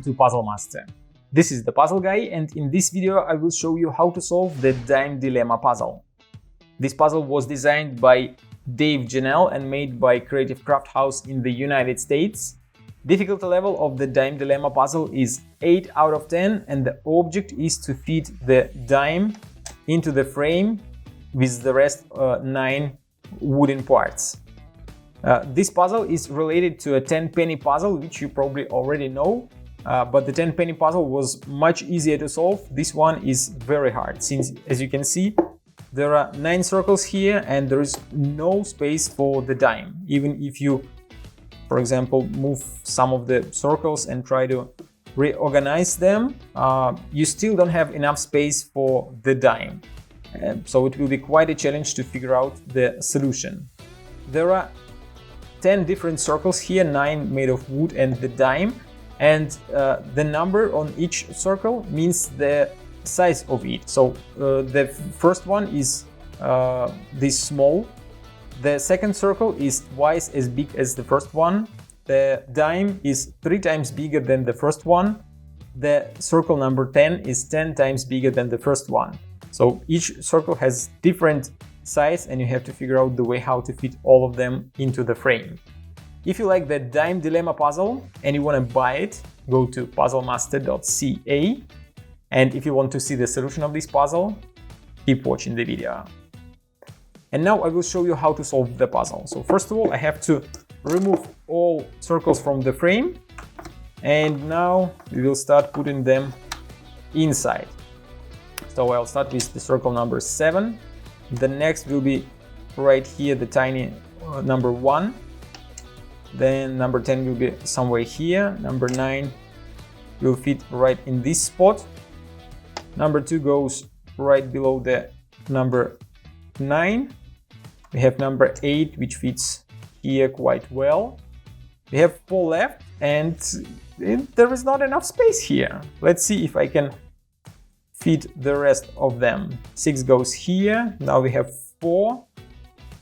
welcome to Puzzle Master. This is the puzzle guy, and in this video I will show you how to solve the dime dilemma puzzle. This puzzle was designed by Dave Janelle and made by Creative Crafthouse in the United States. Difficulty level of the dime dilemma puzzle is 8 out of 10, and the object is to fit the dime into the frame with the rest 9 wooden parts. This puzzle is related to a 10-penny puzzle, which you probably already know, but the 10-penny puzzle was much easier to solve. This one is very hard, since, as you can see, there are 9 circles here and there is no space for the dime. Even if you, for example, move some of the circles and try to reorganize them, you still don't have enough space for the dime. So it will be quite a challenge to figure out the solution. There are 10 different circles here, 9 made of wood and the dime, and the number on each circle means the size of it. So the first one is this small, the second circle is twice as big as the first one, the dime is 3 times bigger than the first one, the circle number 10 is 10 times bigger than the first one. So each circle has different size and you have to figure out the way how to fit all of them into the frame. If you like the dime dilemma puzzle and you want to buy it, go to puzzlemaster.ca, and if you want to see the solution of this puzzle, keep watching the video. And now I will show you how to solve the puzzle. So first of all, I have to remove all circles from the frame, and now we will start putting them inside. So I'll start with the circle number 7. The next will be right here, the tiny number 1. Then number 10 will be somewhere here. Number 9 will fit right in this spot. Number 2 goes right below the number 9. We have number 8, which fits here quite well. We have 4 left, and there is not enough space here. Let's see if I can fit the rest of them. 6 goes here. Now we have 4.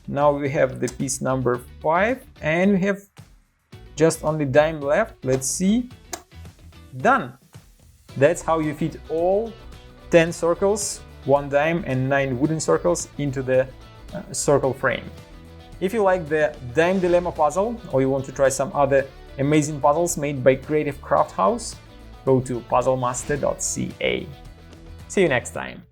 Now we have the piece number 5, and we have just only dime left. Let's see. Done. That's how you fit all 10 circles, 1 dime and 9 wooden circles into the circle frame. If you like the dime dilemma puzzle, or you want to try some other amazing puzzles made by Creative Crafthouse, go to puzzlemaster.ca. See you next time.